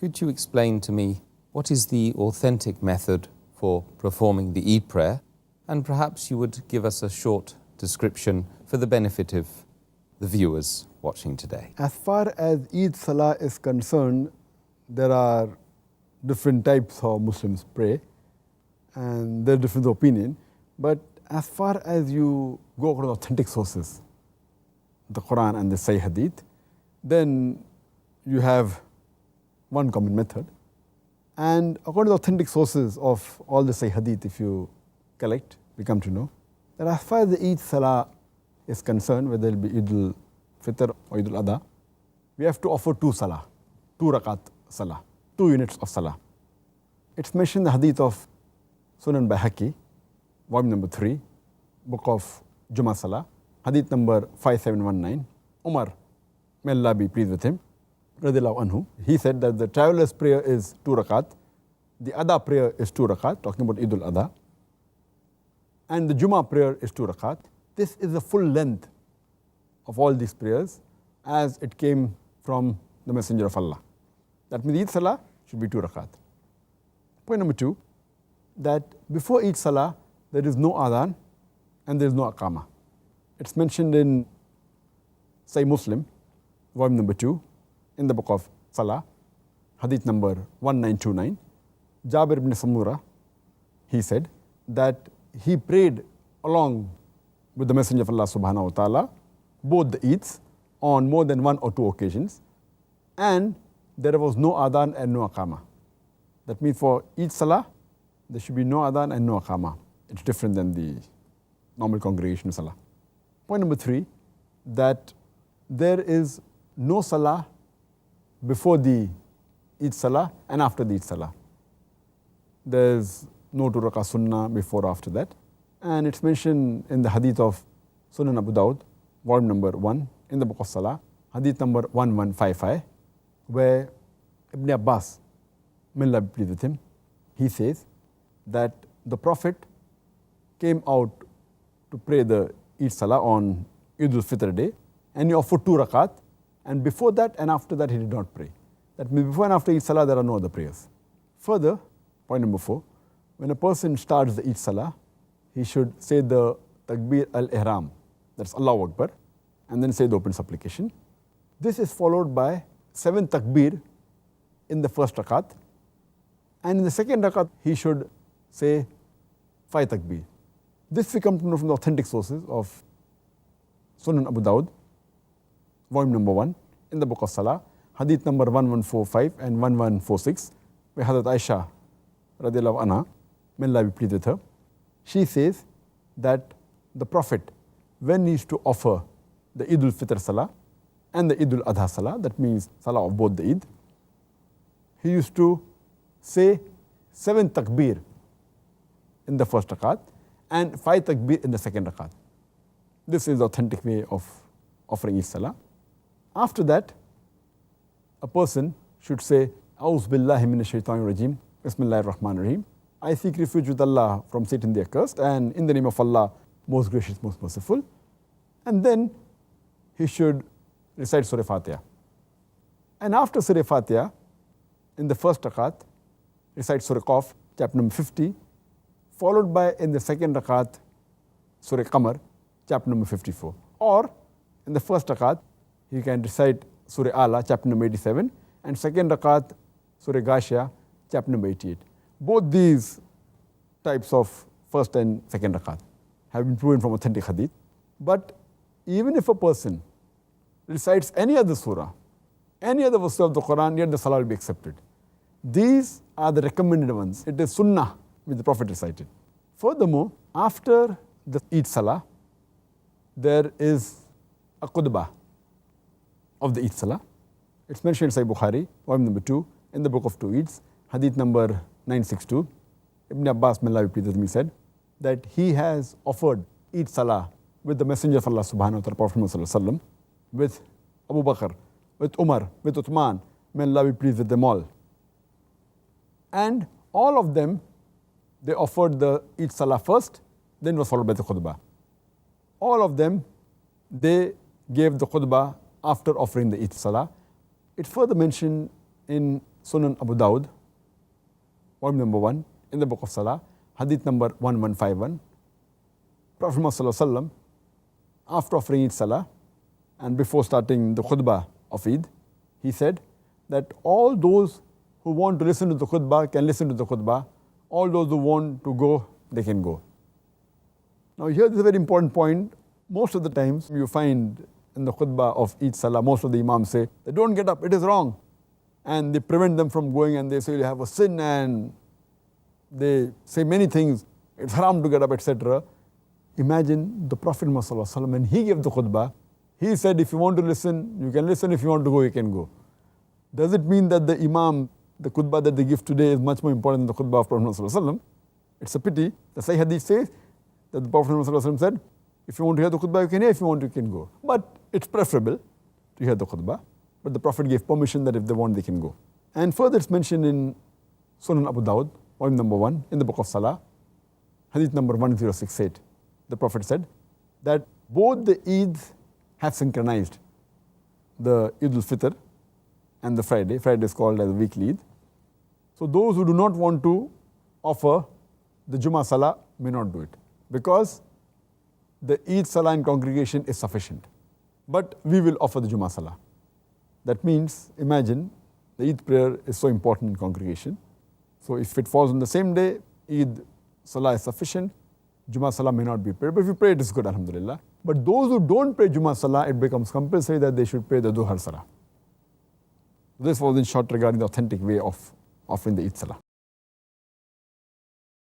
Could you explain to me what is the authentic method for performing the Eid prayer? And perhaps you would give us a short description for the benefit of the viewers watching today. As far as Eid Salaah is concerned, there are different types of Muslims pray, and there are different opinions. But as far as you go according to authentic sources, the Quran and the Sahih Hadith, then you have one common method. And according to authentic sources of all the Sahih Hadith, if you collect, we come to know that as far as the Eid Salaah is concerned, whether it be Eid al-Fitr or Eid al-Adha, we have to offer two Salah, 2 rakat Salah, 2 units of Salah. It's mentioned in the Hadith of Sunan Bayhaqi, volume number 3, book of Jummah Salah, Hadith number 5719. Umar, may Allah be pleased with him, radiyallahu anhu, he said that the traveler's prayer is 2 rakat, the Adha prayer is 2 rakat, talking about Eid al-Adha, and the Jummah prayer is 2 rakat. This is the full length of all these prayers as it came from the Messenger of Allah. That means Eid Salah should be 2 rakat. Point number 2, that before Eid Salah, there is no adhan and there is no aqama. It's mentioned in Sahih Muslim, volume number 2, in the book of Salah, Hadith number 1929. Jabir ibn Samura, he said that he prayed along with the Messenger of Allah subhanahu wa ta'ala, both the Eids on more than 1 or 2 occasions, and there was no adhan and no aqama. That means for Eid Salah, there should be no adhan and no aqama. It's different than the normal congregation Salah. Point number 3, that there is no Salah before the Eid Salah and after the Eid Salah. There's no 2 rakah sunnah before or after that. And it's mentioned in the Hadith of Sunan Abu Dawud, volume number 1, in the book of Salah, Hadith number 1155, where Ibn Abbas, may Allah be pleased with him, he says that the Prophet came out to pray the Eid Salah on Eid al-Fitr day, and he offered 2 rakat, and before that and after that he did not pray. That means before and after Eid Salah there are no other prayers. Further, point number 4, when a person starts the Eid Salah, he should say the Takbir al-Ihram, that's Allahu Akbar, and then say the open supplication. This is followed by 7 Takbir in the first rakat, and in the second rakat he should say 5 Takbir. This we come to know from the authentic sources of Sunan Abu Dawud, volume number 1, in the book of Salah, Hadith number 1145 and 1146, where Hazrat Aisha, radiyallahu anha, may Allah be pleased with her, she says that the Prophet, when he used to offer the Eid al-Fitr Salah and the Eid al-Adha Salah, that means Salah of both the Eid, he used to say 7 Takbir in the first rakat and 5 Takbir in the second rakat. This is the authentic way of offering Eid Salah. After that, a person should say, A'udhu billahi minash shaitanir rajim, Bismillahir Rahmanir Rahim. I seek refuge with Allah from Satan the accursed, and in the name of Allah, most gracious, most merciful. And then he should recite Surah Fatiha. And after Surah Fatiha, in the first rakat, recite Surah Qaf, chapter number 50, followed by in the second rakat, Surah Qamar, chapter number 54. Or in the first rakat, he can recite Surah Ala, chapter number 87, and second rakat, Surah Ghashiyah, chapter number 88. Both these types of first and second rakat have been proven from authentic hadith. But even if a person recites any other surah, any other verse of the Quran, yet the salah will be accepted. These are the recommended ones. It is sunnah which the Prophet recited. Furthermore, after the Eid Salah, there is a khutbah of the Eid Salah. It's mentioned in Sahih Bukhari, volume number 2, in the book of 2 Eids, Hadith number 962. Ibn Abbas, may Allah be pleased with him, said that he has offered Eid Salah with the Messenger of Allah subhanahu wa ta'ala, Prophet Muhammad sallallahu alaihi wasallam, with Abu Bakr, with Umar, with Uthman, may Allah be pleased with them all. And all of them, they offered the Eid Salah first, then was followed by the khutbah. All of them, they gave the khutbah after offering the Eid Salah. It's further mentioned in Sunan Abu Dawud, volume number 1, in the book of Salah, Hadith number 1151. Prophet Muhammad after offering Eid Salah and before starting the khutbah of Eid, he said that all those who want to listen to the khutbah can listen to the khutbah. All those who want to go, they can go. Now here is a very important point. Most of the times you find in the khutbah of Eid Salah, most of the imams say, they don't get up, it is wrong. And they prevent them from going and they say you have a sin and they say many things, it's haram to get up, etc. Imagine the Prophet Muhammad, when he gave the khutbah, he said if you want to listen, you can listen, if you want to go, you can go. Does it mean that the imam, the khutbah that they give today is much more important than the khutbah of Prophet Muhammad? It's a pity. The Sahih Hadith says that the Prophet Muhammad said, if you want to hear the khutbah, you can hear, if you want, you can go. But it's preferable to hear the khutbah. But the Prophet gave permission that if they want, they can go. And further it's mentioned in Sunan Abu Dawud, volume number 1, in the book of Salah, Hadith number 1068. The Prophet said that both the Eids have synchronized, the Eid al-Fitr and the Friday. Friday is called as a weekly Eid. So those who do not want to offer the Jummah Salah may not do it, because the Eid Salah in congregation is sufficient. But we will offer the Jummah Salah. That means, imagine, the Eid prayer is so important in congregation. So if it falls on the same day, Eid Salah is sufficient, Jummah Salah may not be prayed. But if you pray, it is good, alhamdulillah. But those who don't pray Jummah Salah, it becomes compulsory that they should pray the Duhar Salah. This was in short regarding the authentic way of offering the Eid Salah.